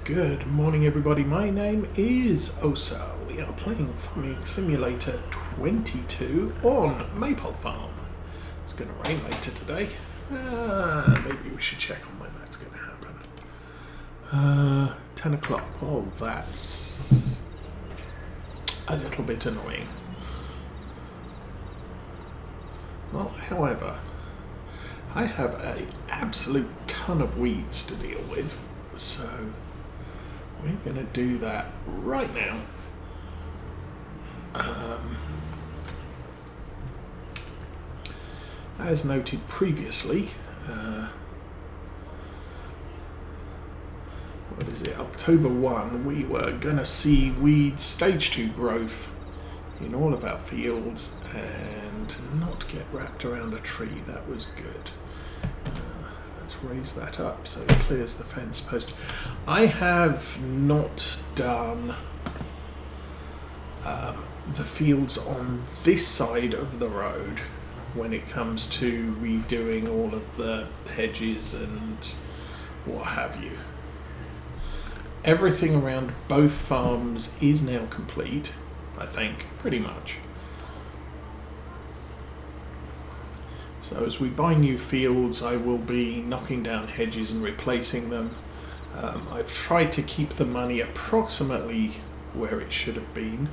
Good morning, everybody. My name is Osa. We are playing Farming Simulator 22 on Maypole Farm. It's going to rain later today. Maybe we should check on when that's going to happen. 10 o'clock. Oh, that's a little bit annoying. Well, however, I have an absolute ton of weeds to deal with, so we're going to do that right now. As noted previously, October 1, we were going to see weed stage 2 growth in all of our fields and not get wrapped around a tree. That was good. Let's raise that up so it clears the fence post. I have not done the fields on this side of the road when it comes to redoing all of the hedges and what have you. Everything around both farms is now complete, I think, pretty much. So as we buy new fields, I will be knocking down hedges and replacing them. I've tried to keep the money approximately where it should have been.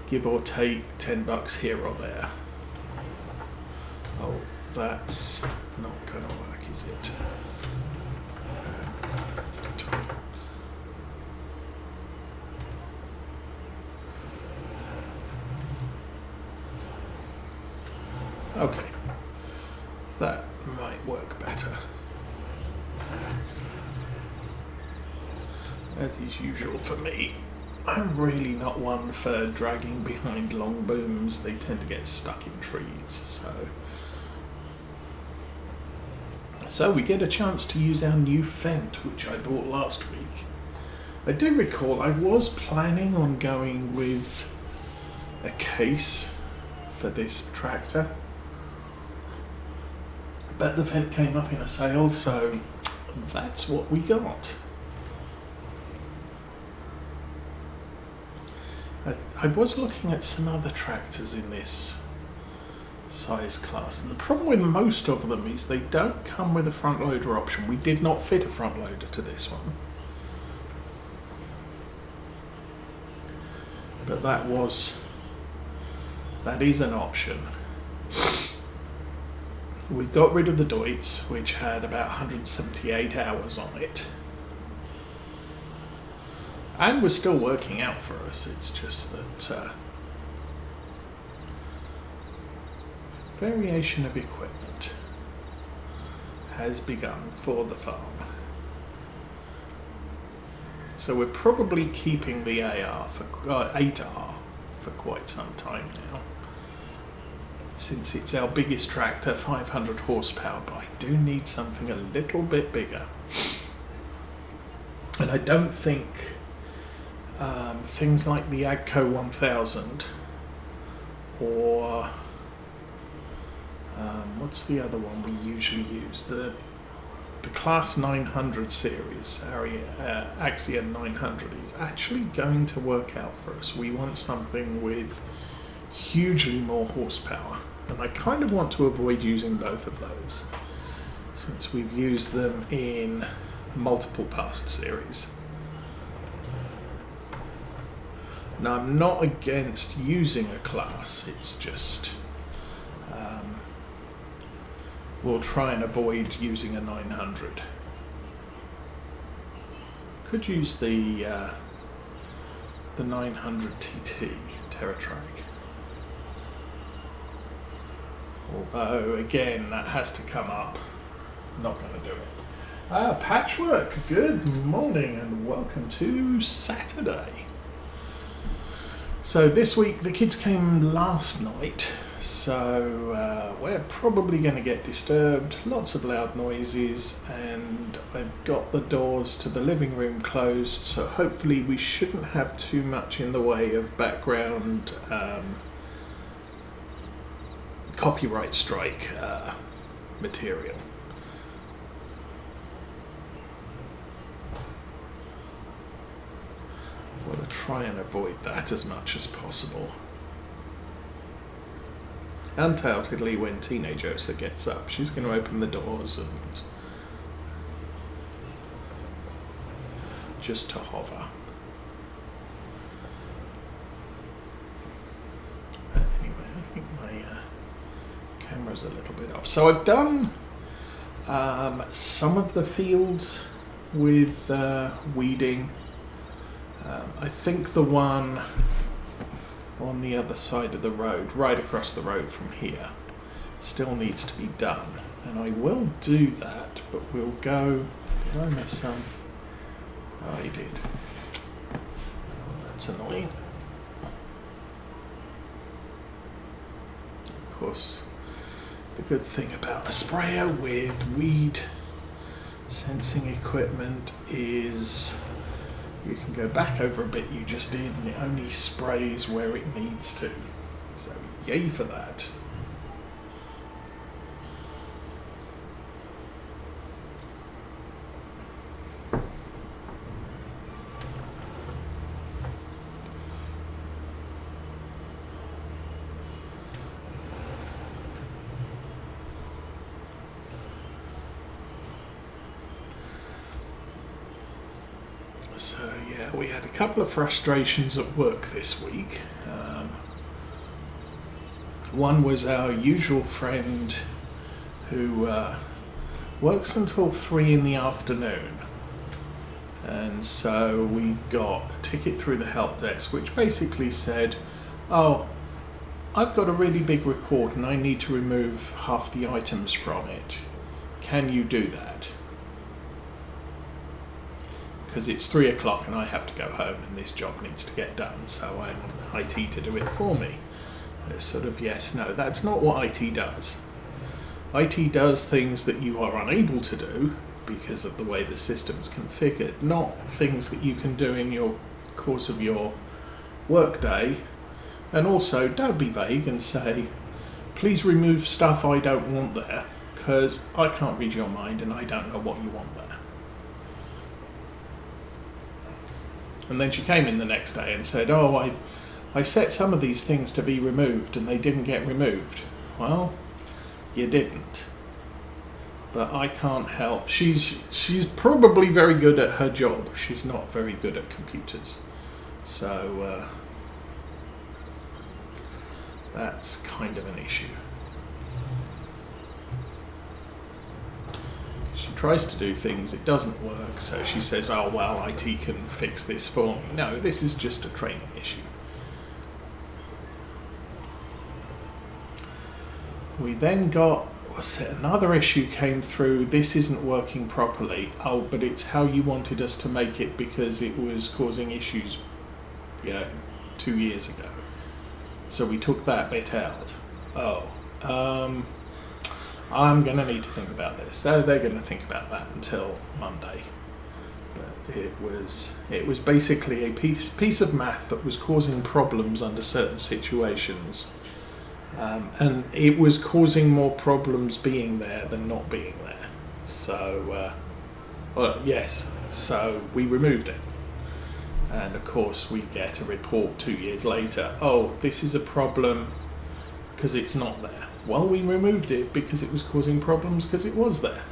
Give or take $10 here or there. Oh, that's not going to work, is it? Okay, that might work better. As is usual for me, I'm really not one for dragging behind long booms. They tend to get stuck in trees, so we get a chance to use our new Fendt, which I bought last week. I do recall I was planning on going with a case for this tractor, but the Fendt came up in a sale, so that's what we got. I was looking at some other tractors in this size class, and the problem with most of them is they don't come with a front loader option. We did not fit a front loader to this one, but that is an option. We've got rid of the Deutz, which had about 178 hours on it, and was still working out for us. It's just that variation of equipment has begun for the farm. So we're probably keeping the 8R for quite some time now, since it's our biggest tractor, 500 horsepower, but I do need something a little bit bigger. And I don't think things like the Agco 1000 or what's the other one we usually use? The Class 900 series, our Axia 900, is actually going to work out for us. We want something with hugely more horsepower, and I kind of want to avoid using both of those since we've used them in multiple past series. Now, I'm not against using a class, it's just we'll try and avoid using a 900. Could use the 900 TT TerraTrack. Although, again, that has to come up. Not going to do it. Patchwork, good morning and welcome to Saturday. So this week the kids came last night, so we're probably going to get disturbed, lots of loud noises, and I've got the doors to the living room closed, so hopefully we shouldn't have too much in the way of background copyright strike material. to try and avoid that as much as possible. Undoubtedly, when teenage Osa gets up, she's going to open the doors and just to hover. But anyway, I think my camera's a little bit off. So I've done some of the fields with weeding. I think the one on the other side of the road, right across the road from here, still needs to be done, and I will do that, but we'll go. Did I miss some? Oh, I did. That's annoying. Of course, the good thing about a sprayer with weed sensing equipment is you can go back over a bit you just did and it only sprays where it needs to. So yay for that. So yeah, we had a couple of frustrations at work this week. One was our usual friend who works until 3 in the afternoon, and so we got a ticket through the help desk which basically said, oh, I've got a really big report and I need to remove half the items from it. Can you do that? Because it's 3 o'clock and I have to go home and this job needs to get done, so I want IT to do it for me. It's sort of yes, no, that's not what IT does. IT does things that you are unable to do because of the way the system's configured, not things that you can do in your course of your workday. And also, don't be vague and say, please remove stuff I don't want there, because I can't read your mind and I don't know what you want there. And then she came in the next day and said, oh, I set some of these things to be removed and they didn't get removed. Well, you didn't. But I can't help. She's probably very good at her job. She's not very good at computers. So that's kind of an issue. She tries to do things, it doesn't work, so she says, oh well, IT can fix this for me. No, this is just a training issue. We then got, another issue came through, this isn't working properly. Oh, but it's how you wanted us to make it because it was causing issues 2 years ago. So we took that bit out. Oh, I'm going to need to think about this. So they're going to think about that until Monday. But it was basically a piece of math that was causing problems under certain situations. And it was causing more problems being there than not being there. So, yes, so we removed it. And of course we get a report 2 years later, oh, this is a problem because it's not there. Well, we removed it because it was causing problems because it was there.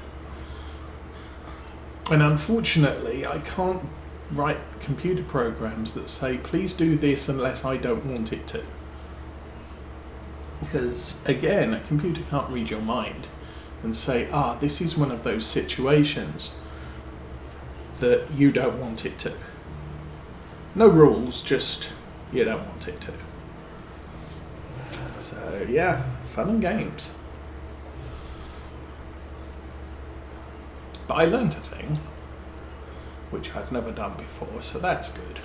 And unfortunately, I can't write computer programs that say, please do this unless I don't want it to. Because, again, a computer can't read your mind and say, this is one of those situations that you don't want it to. No rules, just you don't want it to. So, yeah, fun and games. But I learned a thing, which I've never done before, so that's good.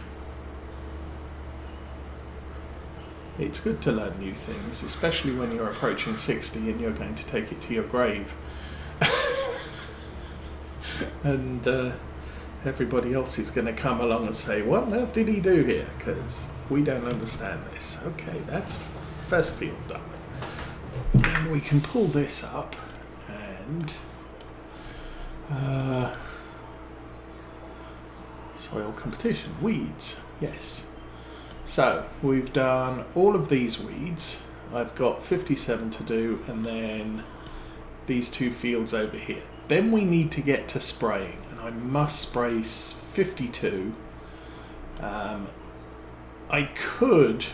It's good to learn new things, especially when you're approaching 60 and you're going to take it to your grave. And everybody else is going to come along and say, what on earth did he do here? Because we don't understand this. Okay, that's first field done. And we can pull this up and Soil competition, weeds, yes. So we've done all of these weeds. I've got 57 to do, and then these 2 fields over here. Then we need to get to spraying, and I must spray 52. I could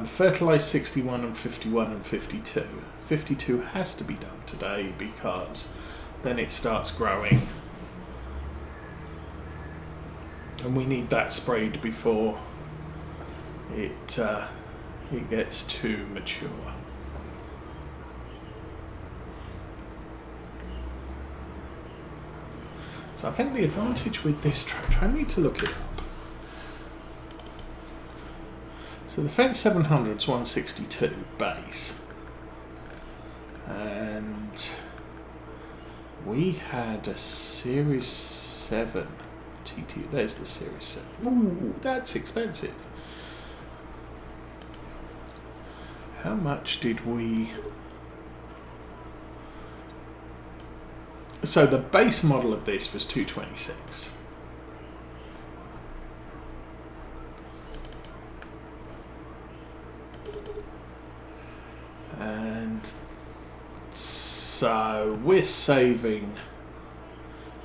fertilise 61 and 51 and 52. 52 has to be done today because then it starts growing. And we need that sprayed before it gets too mature. So I think the advantage with this tractor, I need to look it up. So the Fendt 700's 162 base. And we had a Series 7 TT. There's the Series 7. Ooh, that's expensive. How much did we... So the base model of this was 226. And so we're saving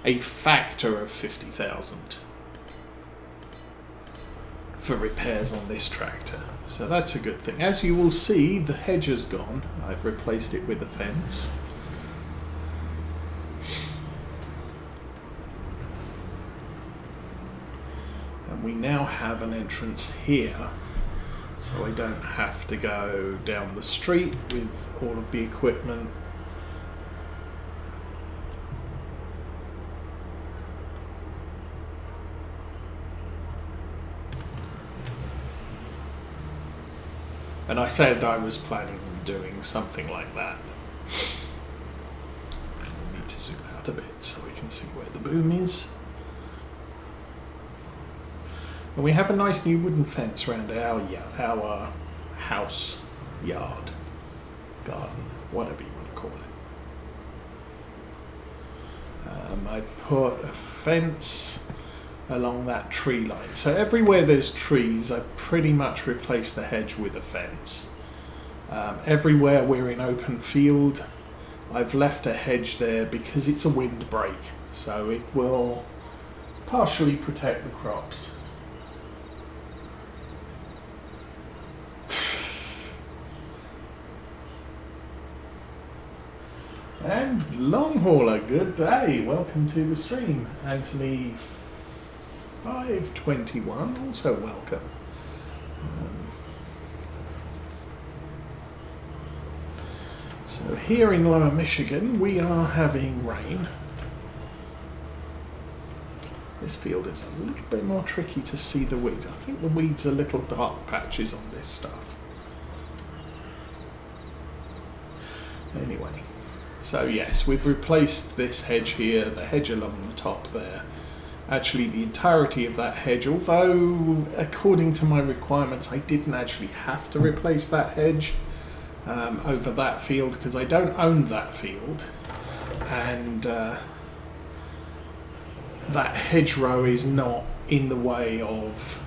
a factor of 50,000 for repairs on this tractor. So that's a good thing. As you will see, the hedge has gone. I've replaced it with a fence. And we now have an entrance here, so I don't have to go down the street with all of the equipment. And I said I was planning on doing something like that. I need to zoom out a bit so we can see where the boom is. And we have a nice new wooden fence around our house, yard, garden, whatever you want to call it. I put a fence along that tree line. So everywhere there's trees, I've pretty much replaced the hedge with a fence. Everywhere we're in open field, I've left a hedge there because it's a windbreak, so it will partially protect the crops. And long hauler, good day, welcome to the stream. Anthony 521, also welcome. So here in Lower Michigan we are having rain. This field is a little bit more tricky to see the weeds. I think the weeds are little dark patches on this stuff. Anyway, so yes, we've replaced this hedge here, the hedge along the top there. Actually, the entirety of that hedge, although according to my requirements I didn't actually have to replace that hedge over that field because I don't own that field, and that hedgerow is not in the way of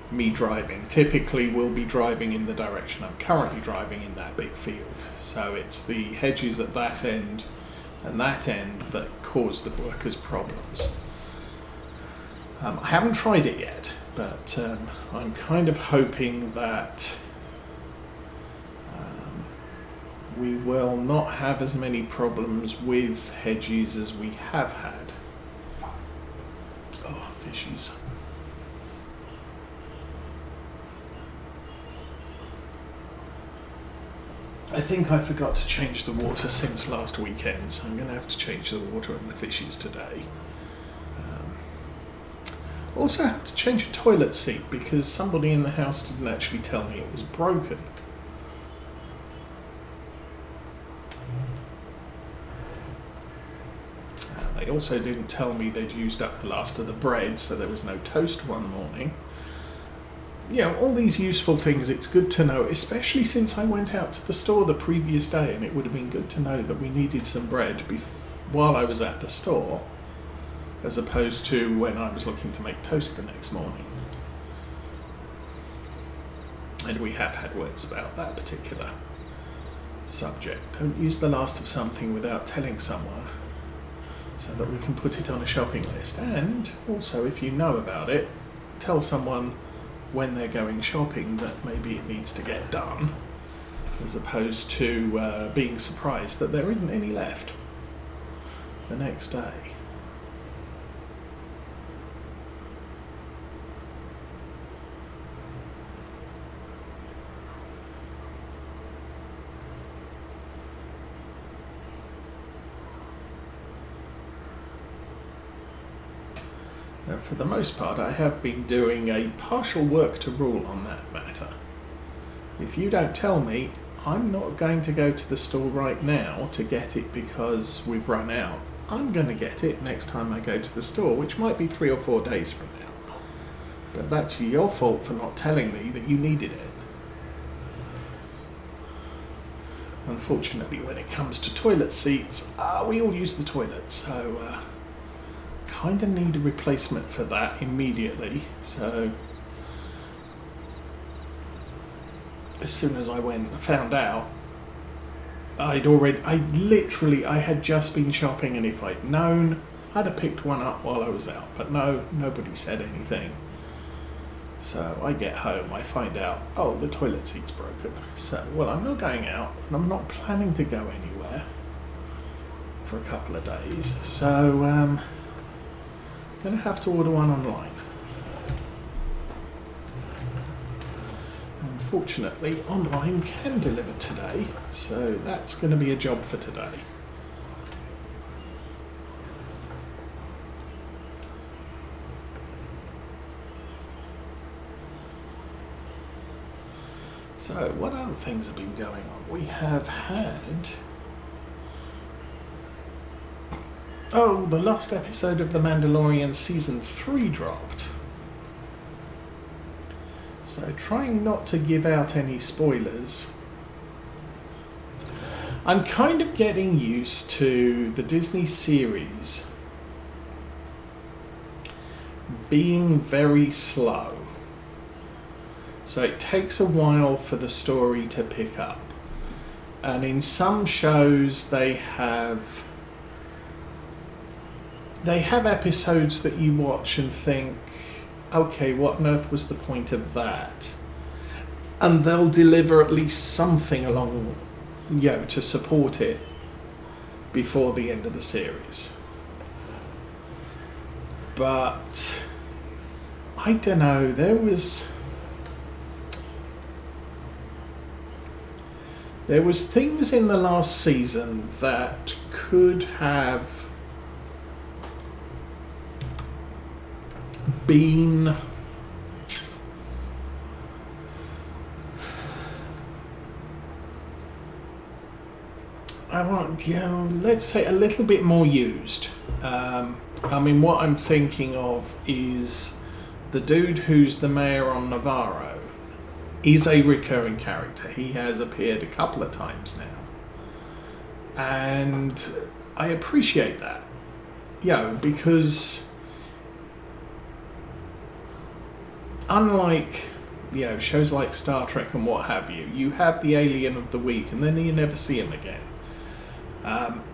me driving. Typically we'll be driving in the direction I'm currently driving in that big field, so it's the hedges at that end and that end that cause the workers problems. I haven't tried it yet, but I'm kind of hoping that we will not have as many problems with hedges as we have had. Oh, fishies. I think I forgot to change the water since last weekend, so I'm going to have to change the water and the fishes today. Also have to change a toilet seat because somebody in the house didn't actually tell me it was broken. They also didn't tell me they'd used up the last of the bread, so there was no toast one morning. You know, all these useful things it's good to know, especially since I went out to the store the previous day and it would have been good to know that we needed some bread while I was at the store. as opposed to when I was looking to make toast the next morning. And we have had words about that particular subject. Don't use the last of something without telling someone, so that we can put it on a shopping list. And also, if you know about it, tell someone when they're going shopping that maybe it needs to get done, as opposed to being surprised that there isn't any left the next day. Now, for the most part, I have been doing a partial work to rule on that matter. If you don't tell me, I'm not going to go to the store right now to get it because we've run out. I'm going to get it next time I go to the store, which might be 3 or 4 days from now. But that's your fault for not telling me that you needed it. Unfortunately, when it comes to toilet seats, we all use the toilet, so kind of need a replacement for that immediately. So as soon as I went and found out, I had just been shopping, and if I'd known, I'd have picked one up while I was out. But no, nobody said anything. So I get home, I find out, oh, the toilet seat's broken. So, well, I'm not going out, and I'm not planning to go anywhere for a couple of days. So, going to have to order one online. Unfortunately, online can deliver today, so that's going to be a job for today. So, what other things have been going on? We have had... Oh, the last episode of The Mandalorian Season 3 dropped. So, trying not to give out any spoilers. I'm kind of getting used to the Disney series being very slow. So it takes a while for the story to pick up. And in some shows they have episodes that you watch and think, okay, what on earth was the point of that? And they'll deliver at least something along, to support it before the end of the series. But I don't know, there was things in the last season that could have been let's say a little bit more used. What I'm thinking of is the dude who's the mayor on Navarro is a recurring character. He has appeared a couple of times now. And I appreciate that. Because unlike, shows like Star Trek and what have you, you have the alien of the week and then you never see him again.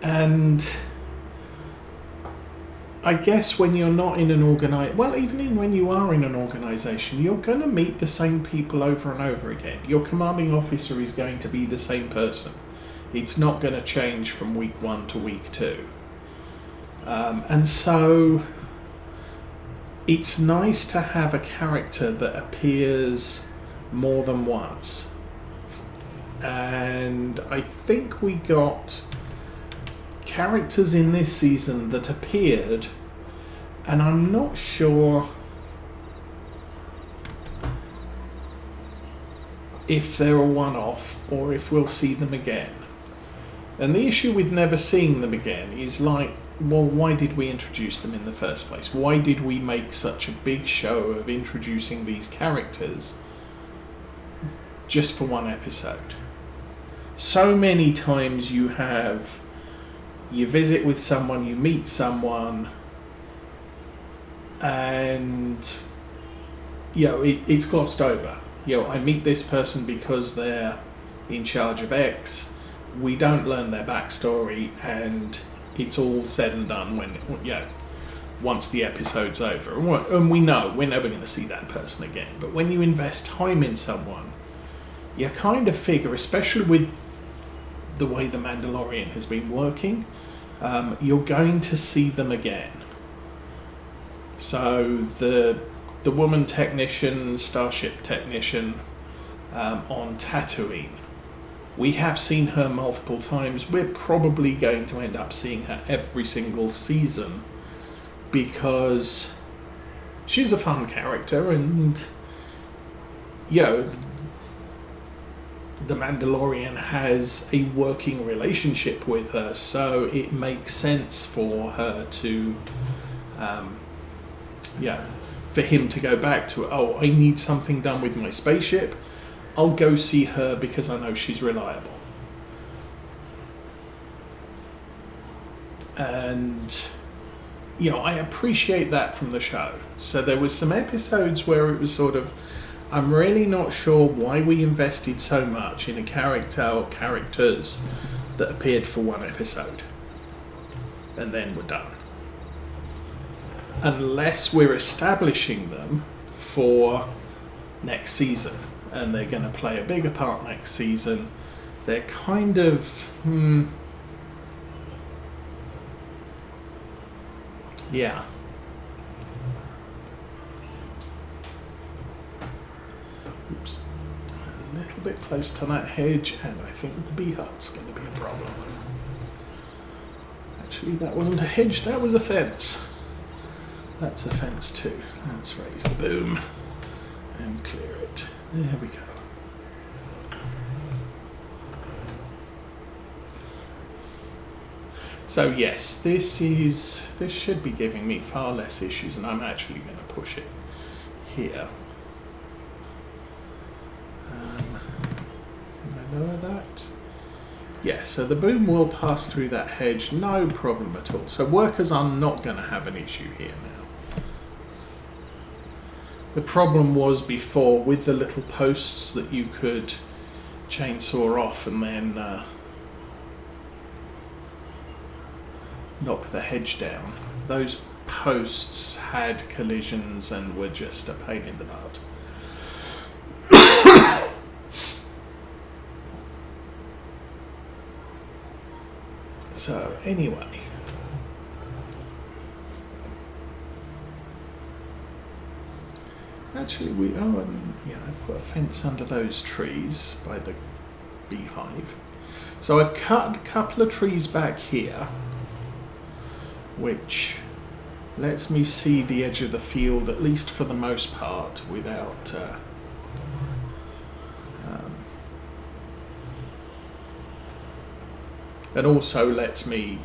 And I guess when you're not in an when you are in an organisation, you're going to meet the same people over and over again. Your commanding officer is going to be the same person. It's not going to change from week 1 to week 2. And so it's nice to have a character that appears more than once. And I think we got characters in this season that appeared, and I'm not sure if they're a one-off or if we'll see them again. And the issue with never seeing them again is why did we introduce them in the first place? Why did we make such a big show of introducing these characters just for one episode? So many times you visit with someone, you meet someone, and it's glossed over. I meet this person because they're in charge of X. We don't learn their backstory, and it's all said and done once the episode's over. And we know we're never going to see that person again. But when you invest time in someone, you kind of figure, especially with the way The Mandalorian has been working, you're going to see them again. So the woman technician, starship technician on Tatooine, we have seen her multiple times. We're probably going to end up seeing her every single season because she's a fun character, and The Mandalorian has a working relationship with her, so it makes sense for her to for him to go back to, I need something done with my spaceship, I'll go see her because I know she's reliable. And I appreciate that from the show. So there was some episodes where it was sort of, I'm really not sure why we invested so much in a character or characters that appeared for one episode and then were done. Unless we're establishing them for next season and they're going to play a bigger part next season, they're kind of... Yeah. Oops. A little bit close to that hedge, and I think the bee hut's going to be a problem. Actually, that wasn't a hedge, that was a fence. That's a fence too. Let's raise the boom and clear it. There we go. So yes, this should be giving me far less issues, and I'm actually going to push it here. Can I lower that? Yeah, so the boom will pass through that hedge, no problem at all. So workers are not going to have an issue here now. The problem was before with the little posts that you could chainsaw off and then knock the hedge down. Those posts had collisions and were just a pain in the butt. So anyway, actually I put a fence under those trees by the beehive. So I've cut a couple of trees back here, which lets me see the edge of the field, at least for the most part, without and also lets me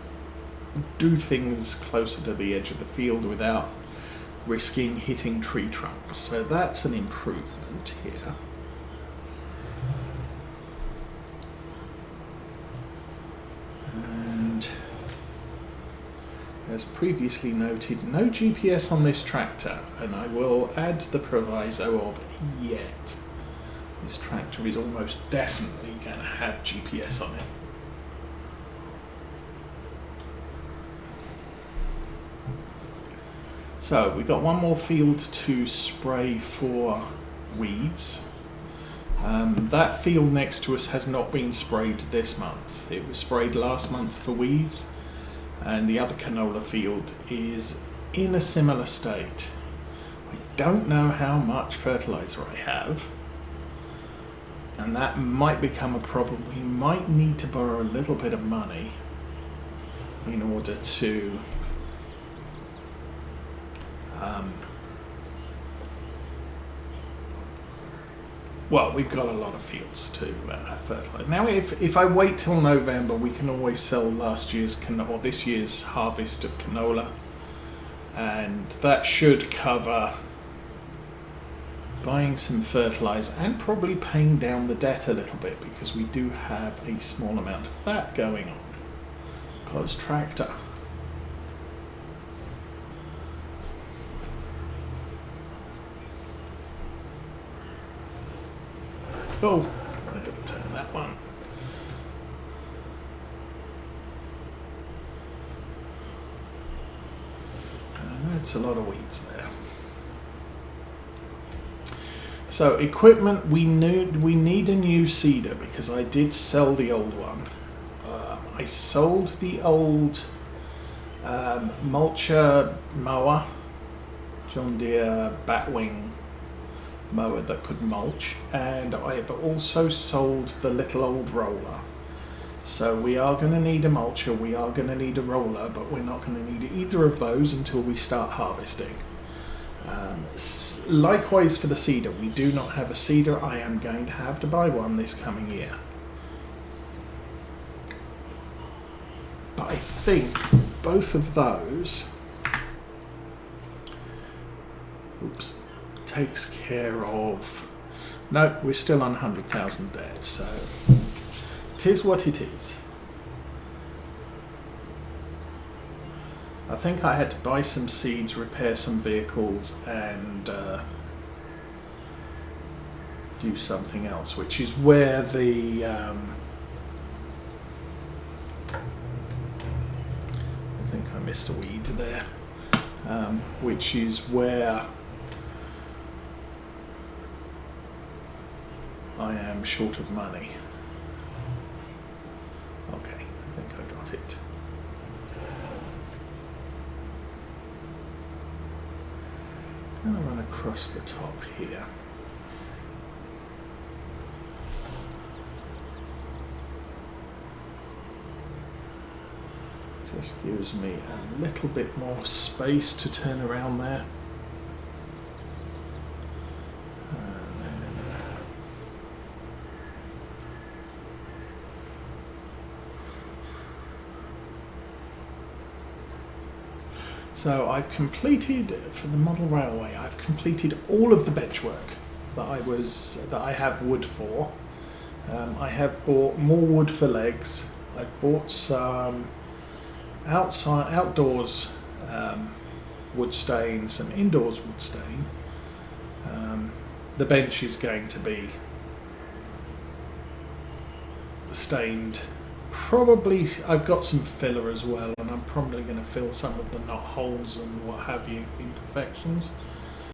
do things closer to the edge of the field without risking hitting tree trunks. So that's an improvement here. And as previously noted, no GPS on this tractor, and I will add the proviso of yet. This tractor is almost definitely going to have GPS on it. So we've got one more field to spray for weeds. That field next to us has not been sprayed this month. It was sprayed last month for weeds, and the other canola field is in a similar state. I don't know how much fertilizer I have, and that might become a problem. We might need to borrow a little bit of money in order to well, we've got a lot of fields to fertilize. Now, if I wait till November, we can always sell last year's or this year's harvest of canola, and that should cover buying some fertilizer and probably paying down the debt a little bit, because we do have a small amount of that going on. Because tractor. Oh, I overturned that one. That's a lot of weeds there. So equipment, we need a new seeder because I did sell the old one. I sold the old mulcher mower, John Deere Batwing mower that could mulch, and I've also sold the little old roller. So we are going to need a mulcher, we are going to need a roller, but we're not going to need either of those until we start harvesting. Likewise for the seeder, we do not have a seeder. I am going to have to buy one this coming year. But I think both of those takes care of... No, we're still on 100,000 dead, so it is what it is. I think I had to buy some seeds, repair some vehicles, and do something else, which is where the I think I missed a weed there, which is where I am short of money. Okay, I think I got it. I'm going to run across the top here. Just gives me a little bit more space to turn around there. So I've completed, for the model railway, I've completed all of the bench work that I have wood for. I have bought more wood for legs. I've bought some outdoors wood stain, some indoors wood stain. The bench is going to be stained. Probably, I've got some filler as well, and I'm probably going to fill some of the knot holes and what have you, imperfections.